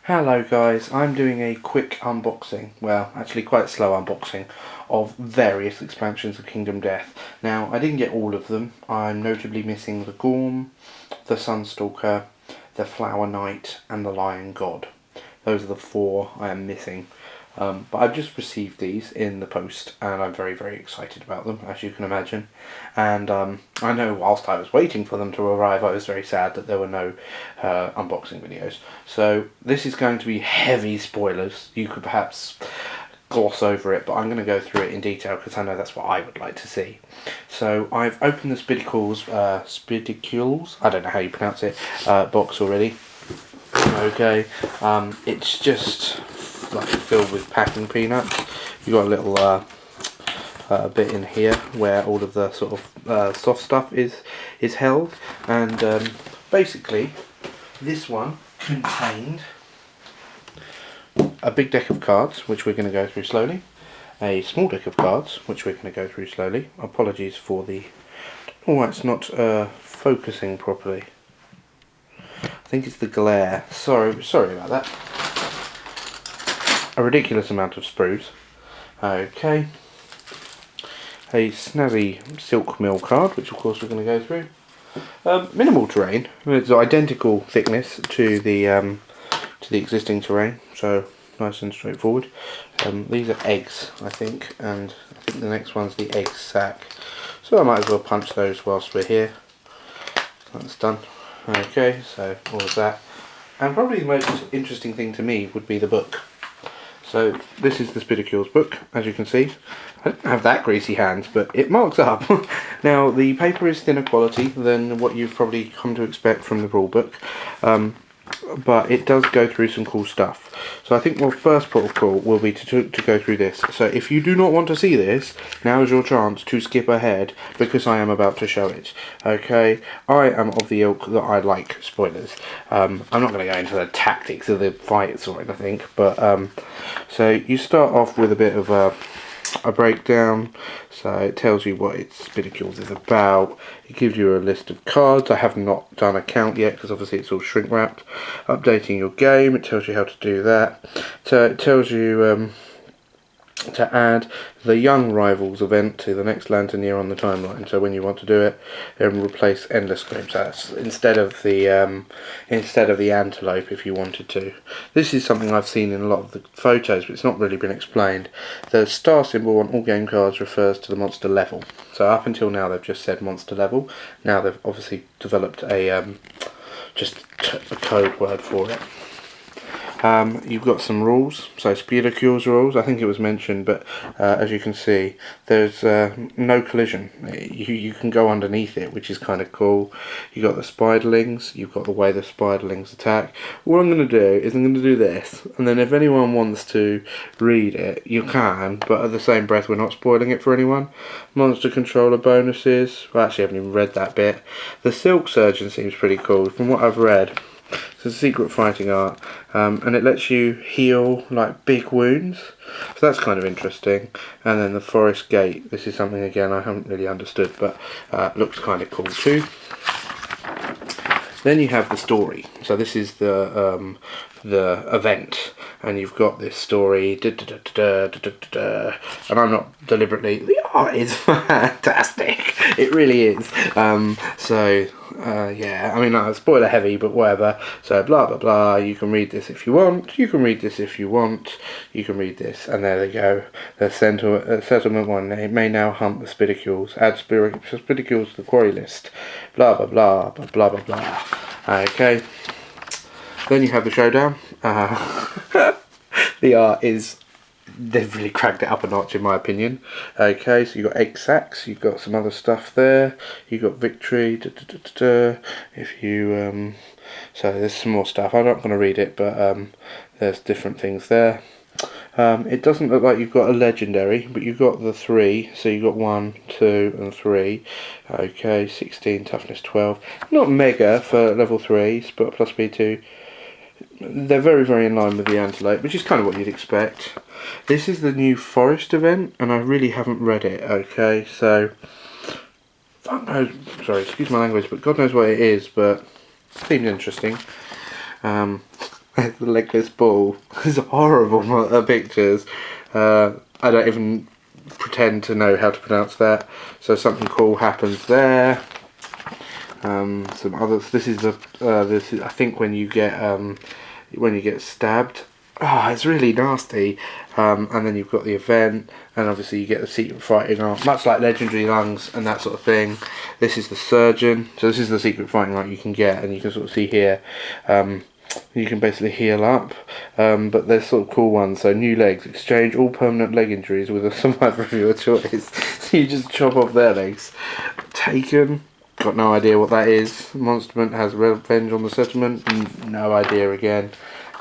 Hello guys, I'm doing a quick unboxing, well actually quite slow unboxing, of various expansions of Kingdom Death. Now I didn't get all of them. I'm notably missing the Gorm, the Sunstalker, the Flower Knight and the Lion God. Those are the four I am missing. But I've just received these in the post and I'm very excited about them, as you can imagine. And I know whilst I was waiting for them to arrive I was very sad that there were no unboxing videos. So this is going to be heavy spoilers. You could perhaps gloss over it, but I'm going to go through it in detail because I know that's what I would like to see. So I've opened the Spidicules, I don't know how you pronounce it, box already. Okay, it's just like filled with packing peanuts. You got a little bit in here where all of the sort of soft stuff is held, and basically this one contained a big deck of cards which we're going to go through slowly, a small deck of cards which we're going to go through slowly. Apologies for the, I don't know why it's not focusing properly. I think it's the glare. Sorry about that. A ridiculous amount of sprues. Okay. A snazzy silk mill card, which of course we're going to go through. Minimal terrain. It's identical thickness to the existing terrain, so nice and straightforward. These are eggs, I think, and I think the next one's the egg sack. So I might as well punch those whilst we're here. That's done. Okay, so all of that. And probably the most interesting thing to me would be the book. So this is the Spidicules book, as you can see. I don't have that greasy hands, but it marks up. Now the paper is thinner quality than what you've probably come to expect from the rule book, but it does go through some cool stuff. So I think my first port of call will be to go through this. So if you do not want to see this, now is your chance to skip ahead because I am about to show it. Okay, I am of the ilk that I like spoilers. I'm not going to go into the tactics of the fights or anything, but so you start off with a bit of a breakdown. So it tells you what Spidicules is about. It gives you a list of cards. I have not done a count yet because obviously it's all shrink wrapped. Updating your game, it tells you how to do that. So it tells you to add the Young Rivals event to the next lantern year on the timeline. So when you want to do it, replace Endless Scream. So that's instead of the antelope, if you wanted to. This is something I've seen in a lot of the photos, but it's not really been explained. The star symbol on all game cards refers to the monster level. So up until now they've just said monster level. Now they've obviously developed a just a code word for it. You've got some rules, so Spidicules rules, I think it was mentioned, but as you can see, there's no collision. You can go underneath it, which is kind of cool. You've got the spiderlings, you've got the way the spiderlings attack. What I'm going to do is I'm going to do this, and then if anyone wants to read it, you can, but at the same breath we're not spoiling it for anyone. Monster controller bonuses, well actually I haven't even read that bit. The Silk Surgeon seems pretty cool, from what I've read. It's a secret fighting art, and it lets you heal like big wounds, so that's kind of interesting. And then the Forest Gate, this is something again I haven't really understood, but looks kind of cool too. Then you have the story, so this is the event, and you've got this story, and I'm not deliberately, the art is fantastic, it really is. Yeah, I mean, spoiler heavy, but whatever. So blah blah blah, you can read this if you want, you can read this if you want, you can read this, and there they go. The settlement one, they may now hunt the Spidicules, add Spidicules to the quarry list, blah blah blah, blah blah blah blah. Okay, then you have the showdown. The art is, they've really cracked it up a notch in my opinion. Okay, so you've got egg sacks, you've got some other stuff there, you've got victory, if you, so there's some more stuff, I'm not going to read it, but there's different things there. It doesn't look like you've got a legendary, but you've got the 3, so you've got 1, 2 and 3. Okay, 16, toughness 12, not mega for level 3s, but plus B2. They're very in line with the antelope, which is kind of what you'd expect. This is the new forest event, and I really haven't read it. Okay, so fuck knows, sorry, excuse my language, but God knows what it is, but it seems interesting. There's the legless bull. It's horrible pictures. I don't even pretend to know how to pronounce that. So something cool happens there. Some others. This is I think when you get stabbed. Ah, it's really nasty. And then you've got the event, and obviously you get the secret fighting art, much like legendary lungs and that sort of thing. This is the surgeon. So this is the secret fighting art you can get, and you can sort of see here. You can basically heal up, but there's sort of cool ones. So new legs, exchange all permanent leg injuries with a survivor of your choice. You just chop off their legs. Taken, got no idea what that is. Monsterment has revenge on the settlement, no idea again,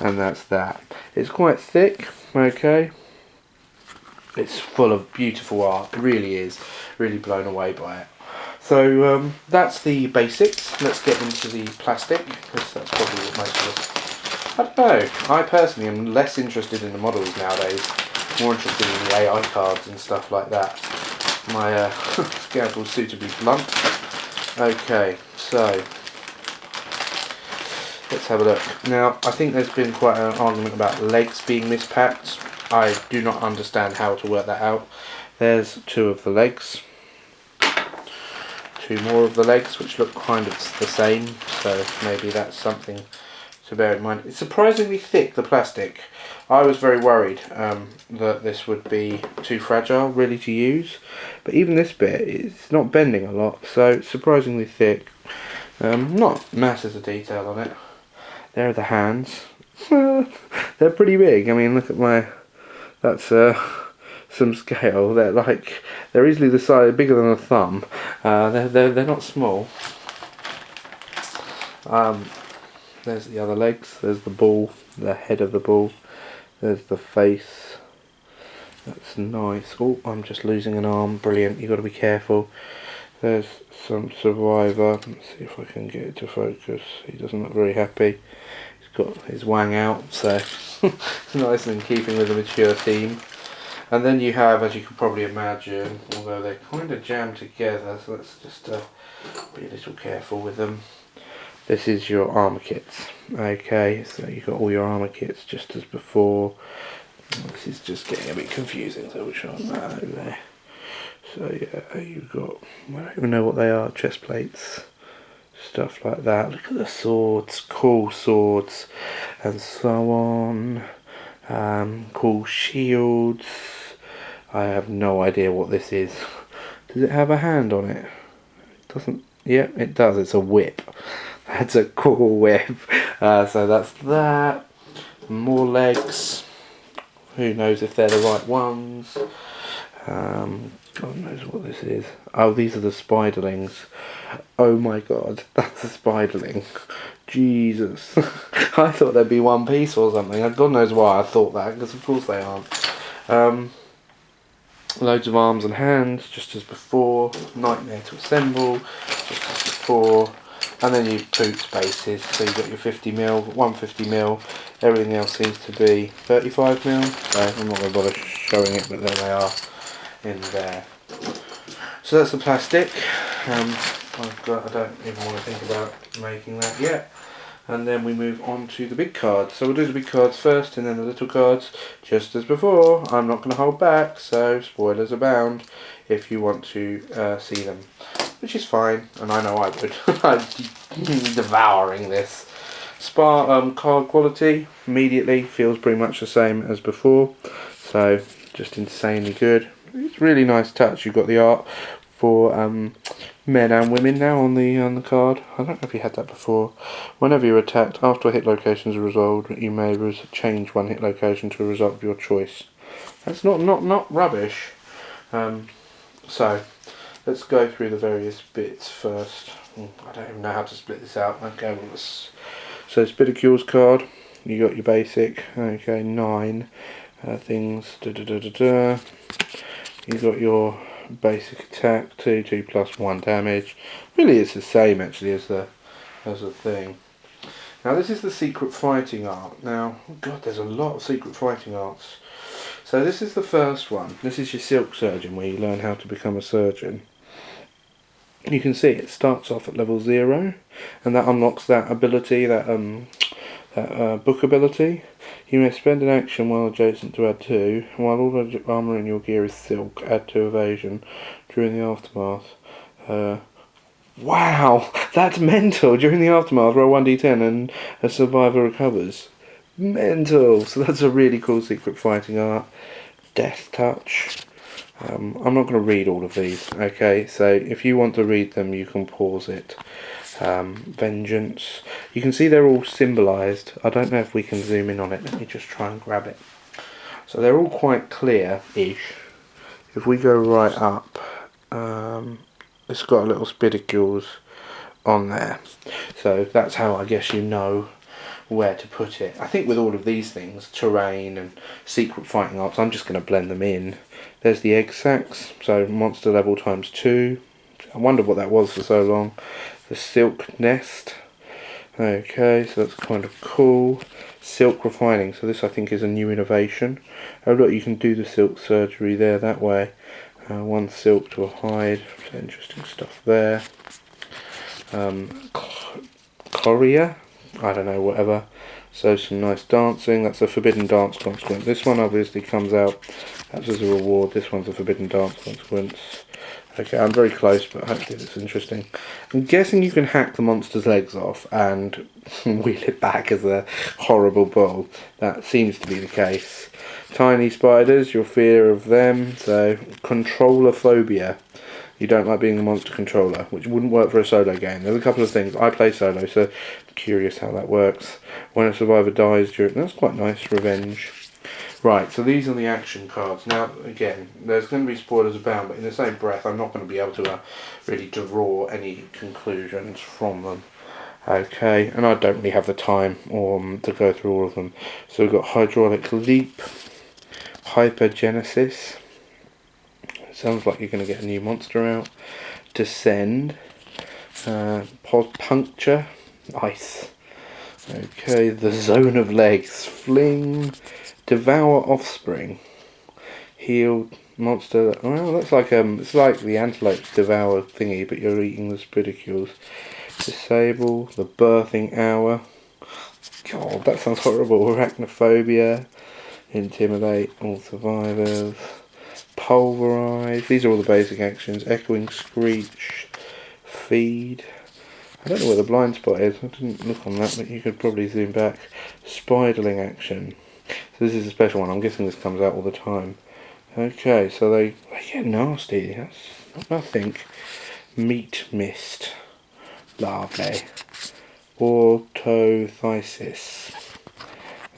and that's that. It's quite thick, okay. It's full of beautiful art, it really is. Really blown away by it. So that's the basics. Let's get into the plastic, because that's probably what most of us... I don't know, I personally am less interested in the models nowadays, more interested in the AI cards and stuff like that. My scalpel's suitably blunt. Okay, so let's have a look. Now, I think there's been quite an argument about legs being mispacked. I do not understand how to work that out. There's two of the legs. Two more of the legs, which look kind of the same, so maybe that's something to bear in mind. It's surprisingly thick, the plastic. I was very worried that this would be too fragile really to use, but even this bit, it's not bending a lot, so it's surprisingly thick. Not masses of detail on it. There are the hands. They're pretty big. I mean, look at my... That's some scale. They're easily the size, bigger than a thumb. They're not small. There's the other legs. There's the bull, the head of the bull. There's the face. That's nice. Oh, I'm just losing an arm. Brilliant. You've got to be careful. There's some survivor. Let's see if I can get it to focus. He doesn't look very happy. He's got his wang out, so nice and in keeping with a mature team. And then you have, as you can probably imagine, although they're kind of jammed together, so let's just be a little careful with them. This is your armour kits. Okay, so you've got all your armour kits just as before. This is just getting a bit confusing, so we'll show that over there. So yeah, you've got, I don't even know what they are, chest plates, stuff like that. Look at the swords, cool swords, and so on. Cool shields. I have no idea what this is. Does it have a hand on it? It doesn't. Yeah, it does. It's a whip. That's a cool whip. So that's that. More legs. Who knows if they're the right ones. God knows what this is. Oh, these are the spiderlings. Oh my god, that's a spiderling. Jesus. I thought they'd be one piece or something. God knows why I thought that, because of course they aren't. Loads of arms and hands, just as before. Nightmare to assemble, just as before. And then you put spaces, so you've got your 50mm, 150mm, everything else seems to be 35mm, so I'm not going to bother showing it, but there they are in there. So that's the plastic. I don't even want to think about making that yet. And then we move on to the big cards. So we'll do the big cards first and then the little cards, just as before. I'm not going to hold back, so spoilers abound if you want to see them. Which is fine, and I know I would. I'm devouring this. Card quality immediately feels pretty much the same as before, so just insanely good. It's a really nice touch. You've got the art for men and women now on the card. I don't know if you had that before. Whenever you're attacked, after a hit location is resolved, you may change one hit location to a result of your choice. That's not rubbish. So let's go through the various bits first. I don't even know how to split this out. Okay, well, so Spidicules card. You got your basic. Okay, 9 things. You got your basic attack, 2 plus 1 damage. Really, it's the same actually as the thing. Now this is the secret fighting art. Now, God, there's a lot of secret fighting arts. So this is the first one. This is your silk surgeon, where you learn how to become a surgeon. You can see it starts off at level 0, and that unlocks that ability, that Book ability. You may spend an action while adjacent to add 2. While all armour in your gear is silk, add 2 evasion during the aftermath. Wow, that's mental. During the aftermath, roll 1d10 and a survivor recovers. Mental. So that's a really cool secret fighting art. Death touch. I'm not going to read all of these, okay, so if you want to read them you can pause it. Vengeance. You can see they're all symbolised. I don't know if we can zoom in on it. Let me just try and grab it. So they're all quite clear-ish. If we go right up, it's got a little Spidicules on there. So that's how I guess you know where to put it. I think with all of these things, terrain and secret fighting arts, I'm just going to blend them in. There's the egg sacs, so monster level times 2. I wonder what that was for so long. The silk nest. Okay, so that's kind of cool. Silk refining, so this I think is a new innovation. Oh look, you can do the silk surgery there that way. 1 silk to a hide, so interesting stuff there. Courier, I don't know, whatever. So some nice dancing. That's a forbidden dance consequence. This one obviously comes out as a reward. This one's a forbidden dance consequence. Okay, I'm very close, but hopefully this is interesting. I'm guessing you can hack the monster's legs off and wheel it back as a horrible ball. That seems to be the case. Tiny spiders, your fear of them. So, controller phobia. You don't like being a monster controller, which wouldn't work for a solo game. There's a couple of things. I play solo, so I'm curious how that works. When a survivor dies during... That's quite nice, revenge. Right, so these are the action cards. Now, again, there's going to be spoilers abound, but in the same breath, I'm not going to be able to really draw any conclusions from them. Okay, and I don't really have the time to go through all of them. So we've got Hydraulic Leap, Hypergenesis. Sounds like you're going to get a new monster out. Descend, Puncture, Ice. Okay, the Zone of Legs, Fling, Devour Offspring, Healed Monster. Well, that's like it's like the Antelope's Devour thingy, but you're eating the Spidicules. Disable, the Birthing Hour. God, that sounds horrible. Arachnophobia, Intimidate all survivors. Pulverize. These are all the basic actions. Echoing Screech, Feed. I don't know where the blind spot is. I didn't look on that, but you could probably zoom back. Spiderling action. So this is a special one. I'm guessing this comes out all the time. Okay, so they get nasty. That's not nothing. Meat Mist. Larvae. Orthothysis.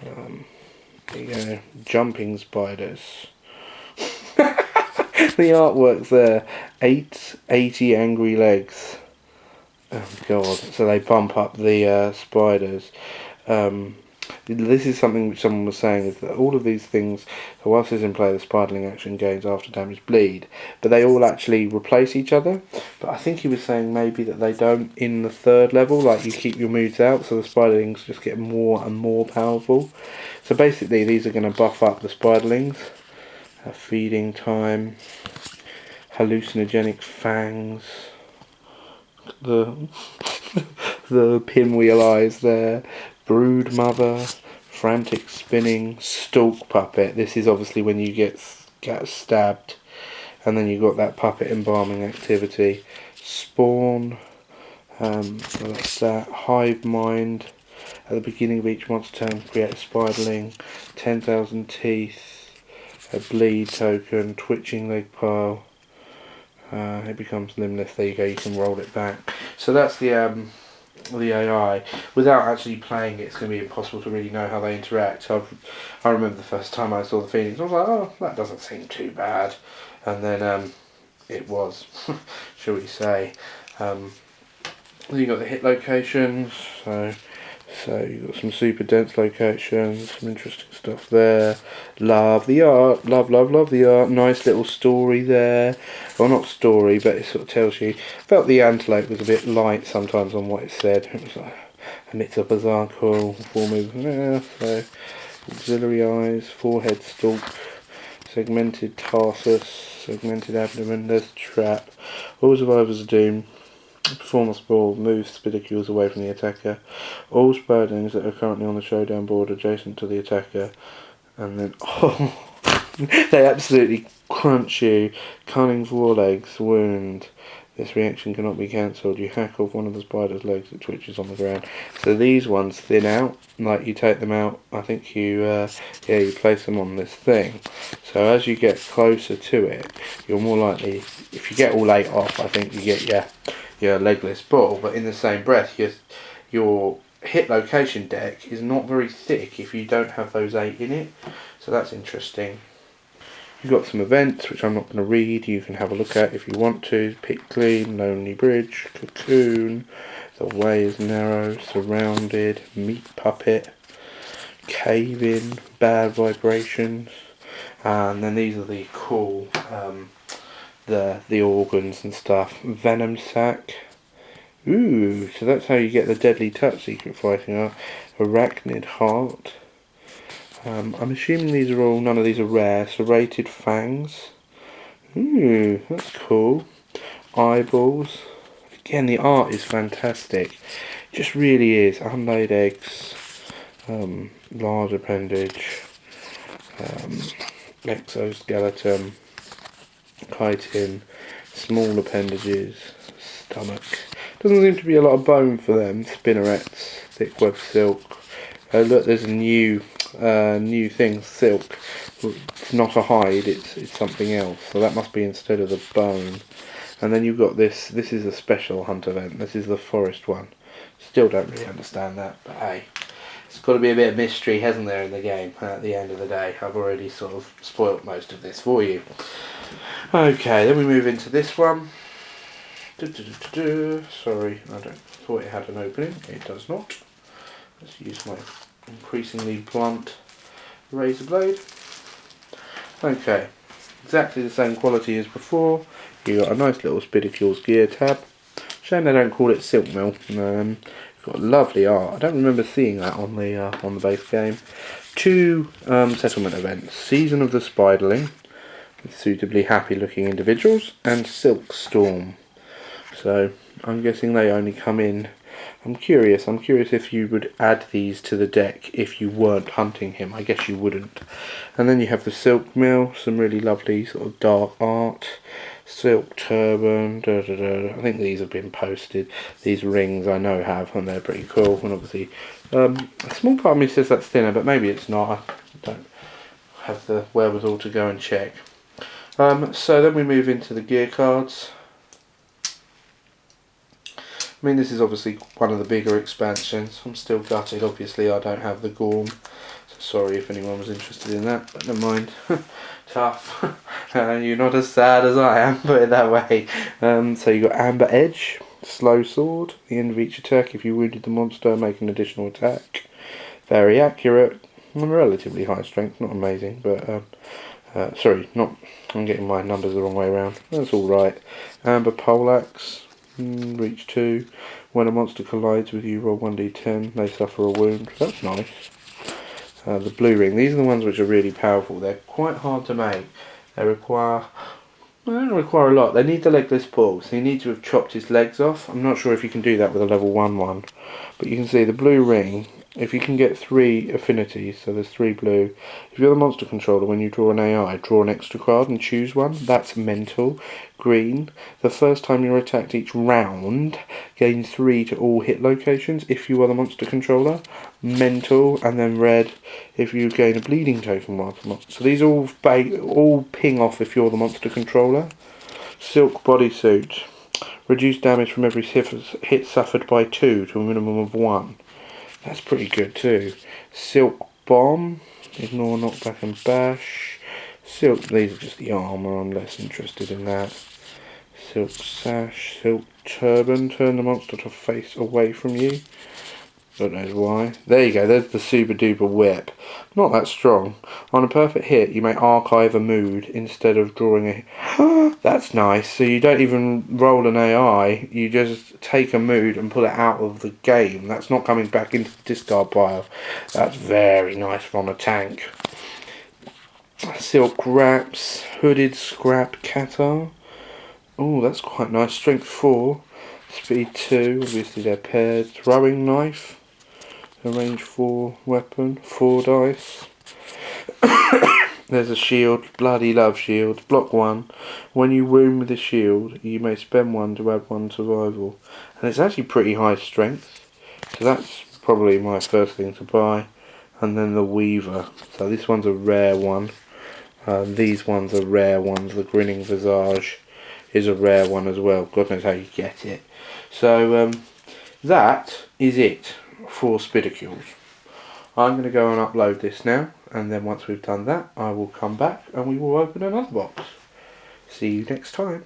There you go. Jumping spiders. The artwork's there. 80 angry legs. Oh god, so they bump up the spiders. This is something which someone was saying, is that all of these things, so whilst it's in play, the spiderling action gains after damage bleed, but they all actually replace each other. But I think he was saying maybe that they don't in the 3rd level, like you keep your moods out, so the spiderlings just get more and more powerful. So basically these are going to buff up the spiderlings. Feeding time, hallucinogenic fangs, the the pinwheel eyes there, brood mother, frantic spinning, stalk puppet. This is obviously when you get stabbed, and then you've got that puppet embalming activity. Spawn, so that's that. Hive mind. At the beginning of each monster turn, create a spiderling. 10,000 teeth. A bleed token, twitching leg pile. It becomes limbless. There you go. You can roll it back. So that's the AI. Without actually playing it, it's going to be impossible to really know how they interact. So I remember the first time I saw the Phoenix, I was like, oh, that doesn't seem too bad. And then it was, shall we say. Then you got the hit locations. So you've got some super dense locations, some interesting stuff there. Love the art, love the art. Nice little story there. Well, not story, but it sort of tells you. Felt the Antelope was a bit light sometimes on what it said. It was like a mix of bizarre, cool, full move. Yeah, so auxiliary eyes, forehead stalk, segmented tarsus, segmented abdomen. There's the trap. All survivors are doomed. Performance ball moves Spidicules away from the attacker. All Spiderlings that are currently on the showdown board adjacent to the attacker, and then they absolutely crunch you. Cunning forelegs wound. This reaction cannot be cancelled. You hack off one of the spider's legs, it twitches on the ground. So these ones thin out, like you take them out, I think you you place them on this thing. So as you get closer to it, you're more likely, if you get all 8 off, I think you get your legless ball, but in the same breath, your hit location deck is not very thick if you don't have those 8 in it. So that's interesting. You've got some events which I'm not going to read, you can have a look at if you want to. Pick Clean, Lonely Bridge, Cocoon, The Way is Narrow, Surrounded, Meat Puppet, Cave In, Bad Vibrations, and then these are the cool the organs and stuff. Venom Sac. Ooh, so that's how you get the Deadly Touch secret fighting art. Arachnid Heart. I'm assuming these are all, none of these are rare. Serrated Fangs. Ooh, that's cool. Eyeballs. Again, the art is fantastic. It just really is. Unlaid eggs. Large appendage. Exoskeleton. Chitin. Small appendages. Stomach. Doesn't seem to be a lot of bone for them. Spinnerets. Thick web silk. Oh look, there's a new thing, silk. It's not a hide, it's something else. So that must be instead of the bone. And then you've got this is a special hunt event. This is the forest one. Still don't really understand that, but hey. It's got to be a bit of mystery, hasn't there, in the game at the end of the day. I've already sort of spoilt most of this for you. Okay, then we move into this one. Sorry, I thought it had an opening. It does not. Let's use my increasingly blunt razor blade. Okay, exactly the same quality as before. You got a nice little Spidicules gear tab. Shame they don't call it Silk Mill. Got lovely art. I don't remember seeing that on the base game. 2 settlement events: Season of the Spiderling, with suitably happy-looking individuals, and Silk Storm. So I'm guessing they only come in. I'm curious if you would add these to the deck if you weren't hunting him. I guess you wouldn't. And then you have the Silk Mill, some really lovely sort of dark art. Silk Turban, I think these have been posted. These rings I know have, and they're pretty cool. And obviously, a small part of me says that's thinner, but maybe it's not. I don't have the wherewithal to go and check. So then we move into the gear cards. I mean, this is obviously one of the bigger expansions. I'm still gutted, obviously I don't have the Gorm. So sorry if anyone was interested in that, but never mind. Tough. You're not as sad as I am, put it that way. So you got Amber Edge, Slow Sword. At the end of each attack, if you wounded the monster, make an additional attack. Very accurate. Relatively high strength, not amazing, but I'm getting my numbers the wrong way around. That's alright. Amber Poleaxe. Reach 2. When a monster collides with you, roll 1d10. They suffer a wound. That's nice. The blue ring. These are the ones which are really powerful. They're quite hard to make. They don't require a lot. They need the legless pull, so you need to have chopped his legs off. I'm not sure if you can do that with a level 1 one. But you can see the blue ring, if you can get 3 affinities, so there's 3 blue. If you're the monster controller, when you draw an AI, draw an extra card and choose one. That's mental. Green, the first time you're attacked each round, gain 3 to all hit locations if you are the monster controller. Mental. And then red, if you gain a bleeding token while the monster. So these all ping off if you're the monster controller. Silk bodysuit, reduce damage from every hit suffered by 2 to a minimum of 1. That's pretty good too. Silk bomb, ignore knockback and bash. Silk, these are just the armour, I'm less interested in that. Silk sash, silk turban, turn the monster to face away from you. God knows why. There you go, there's the super duper whip. Not that strong. On a perfect hit, you may archive a mood instead of drawing a... That's nice. So you don't even roll an AI, you just take a mood and pull it out of the game. That's not coming back into the discard pile. That's very nice from a tank. Silk wraps, hooded scrap catar. Oh, that's quite nice. Strength 4. Speed 2, obviously they're paired. Throwing knife, a range 4 weapon, 4 dice. There's a shield, bloody love shield. Block 1. When you wound with a shield, you may spend 1 to add 1 survival. And it's actually pretty high strength. So that's probably my first thing to buy. And then the Weaver. So this one's a rare one. These ones are rare ones. The Grinning Visage is a rare one as well. God knows how you get it. So that is it for Spidicules. I'm going to go and upload this now, and then once we've done that I will come back and we will open another box. See you next time.